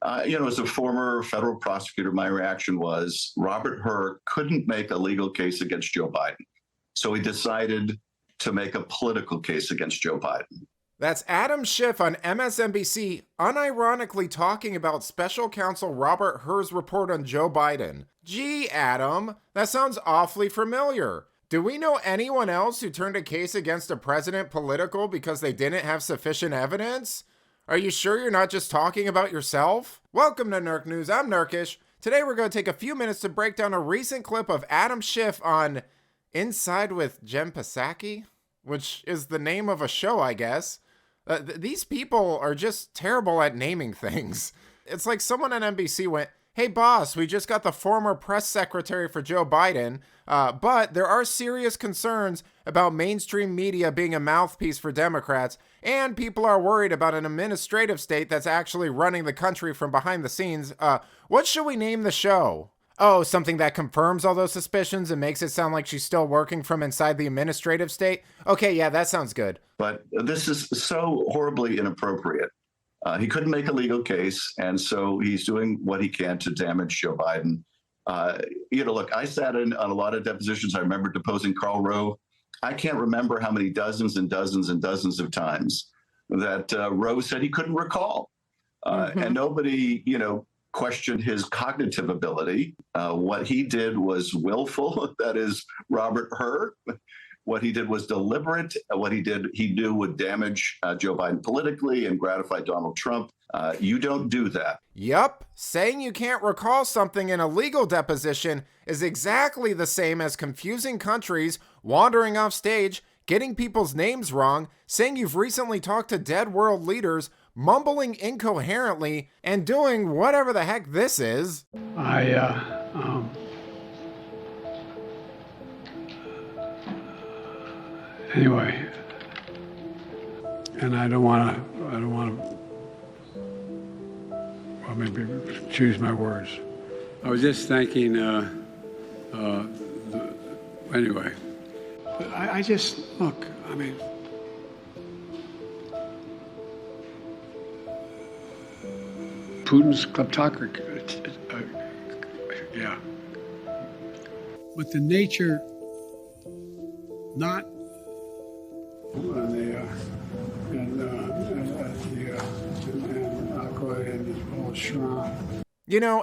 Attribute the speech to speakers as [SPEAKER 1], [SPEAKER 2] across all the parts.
[SPEAKER 1] As a former federal prosecutor, my reaction was Robert Hur couldn't make a legal case against Joe Biden. So he decided to make a political case against Joe Biden.
[SPEAKER 2] That's Adam Schiff on MSNBC, unironically talking about special counsel Robert Hur's report on Joe Biden. Gee, Adam, that sounds awfully familiar. Do we know anyone else who turned a case against a president political because they didn't have sufficient evidence? Are you sure you're not just talking about yourself? Welcome to Nerk News, I'm Nerkish. Today we're going to take a few minutes to break down a recent clip of Adam Schiff on Inside with Jen Psaki, which is the name of a show, I guess. These people are just terrible at naming things. It's like someone at NBC went, "Hey boss, we just got the former press secretary for Joe Biden, but there are serious concerns about mainstream media being a mouthpiece for Democrats, and people are worried about an administrative state that's actually running the country from behind the scenes. What should we name the show?" Oh, something that confirms all those suspicions and makes it sound like she's still working from inside the administrative state? Okay, yeah, that sounds good.
[SPEAKER 1] But this is so horribly inappropriate. He couldn't make a legal case, and so he's doing what he can to damage Joe Biden. Look, I sat in on a lot of depositions. I remember deposing Karl Rove. I can't remember how many dozens and dozens and dozens of times that Rove said he couldn't recall. And nobody, questioned his cognitive ability. What he did was willful. That is Robert Hur. What he did was deliberate. What he knew would damage Joe Biden politically and gratify Donald Trump. You don't do that.
[SPEAKER 2] Yup. Saying you can't recall something in a legal deposition is exactly the same as confusing countries, wandering off stage, getting people's names wrong, saying you've recently talked to dead world leaders, mumbling incoherently, and doing whatever the heck this is.
[SPEAKER 3] Anyway, and I don't want to, well, maybe choose my words. I was just thanking, anyway. But I just, look, Putin's kleptocracy, yeah. But the nature, not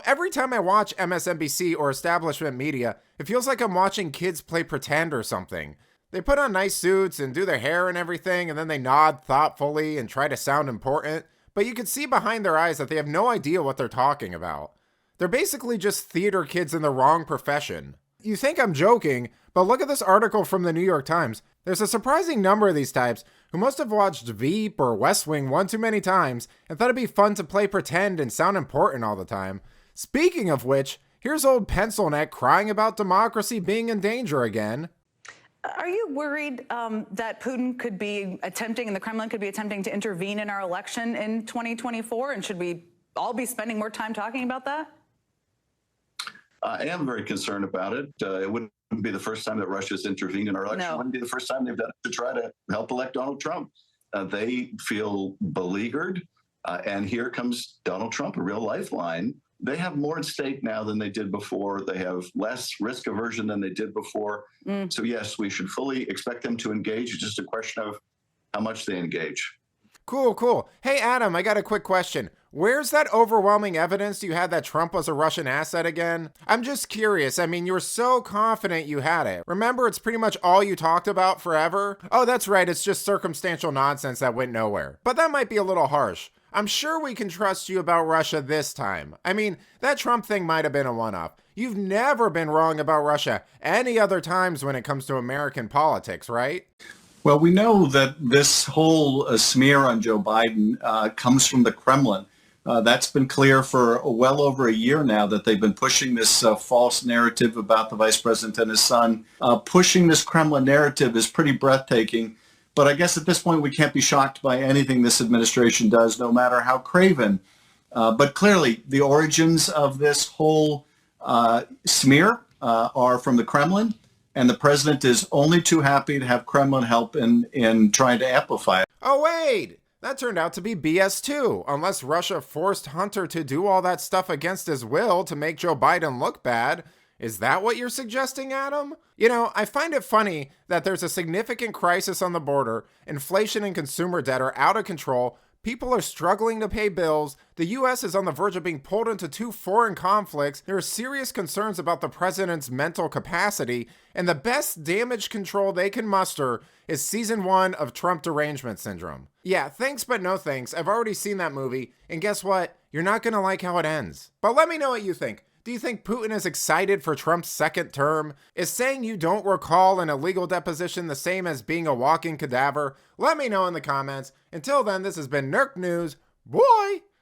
[SPEAKER 2] every time I watch MSNBC or establishment media, it feels like I'm watching kids play pretend or something. They put on nice suits and do their hair and everything, and then they nod thoughtfully and try to sound important, but you can see behind their eyes that they have no idea what they're talking about. They're basically just theater kids in the wrong profession. You think I'm joking, but look at this article from the New York Times. There's a surprising number of these types who must have watched Veep or West Wing one too many times and thought it'd be fun to play pretend and sound important all the time. Speaking of which, here's old pencil neck crying about democracy being in danger again.
[SPEAKER 4] Are you worried that Putin could be attempting, and the Kremlin could be attempting to intervene in our election in 2024? And should we all be spending more time talking about that?
[SPEAKER 1] I am very concerned about it. It wouldn't be the first time that Russia's intervened in our election.
[SPEAKER 4] No.
[SPEAKER 1] It wouldn't be the first time they've done it to try to help elect Donald Trump. They feel beleaguered, and here comes Donald Trump, a real lifeline. They have more at stake now than they did before. They have less risk aversion than they did before. So yes, we should fully expect them to engage. It's just a question of how much they engage.
[SPEAKER 2] Cool. Hey, Adam, I got a quick question. Where's that overwhelming evidence you had that Trump was a Russian asset again? I'm just curious. You were so confident you had it. Remember, it's pretty much all you talked about forever? Oh, that's right. It's just circumstantial nonsense that went nowhere. But that might be a little harsh. I'm sure we can trust you about Russia this time. That Trump thing might have been a one-off. You've never been wrong about Russia any other times when it comes to American politics, right?
[SPEAKER 5] Well, we know that this whole smear on Joe Biden comes from the Kremlin. That's been clear for well over a year now, that they've been pushing this false narrative about the vice president and his son. Pushing this Kremlin narrative is pretty breathtaking. But I guess at this point, we can't be shocked by anything this administration does, no matter how craven. But clearly, the origins of this whole smear are from the Kremlin, and the president is only too happy to have Kremlin help in trying to amplify it.
[SPEAKER 2] Oh, wait! That turned out to be BS too, unless Russia forced Hunter to do all that stuff against his will to make Joe Biden look bad. Is that what you're suggesting, Adam? You know, I find it funny that there's a significant crisis on the border, inflation and consumer debt are out of control, people are struggling to pay bills, the US is on the verge of being pulled into 2 foreign conflicts, there are serious concerns about the president's mental capacity, and the best damage control they can muster is season 1 of Trump Derangement Syndrome. Yeah, thanks but no thanks, I've already seen that movie, and guess what? You're not gonna like how it ends. But let me know what you think. Do you think Putin is excited for Trump's second term? Is saying you don't recall an illegal deposition the same as being a walking cadaver? Let me know in the comments. Until then, this has been Nerk News. Boy!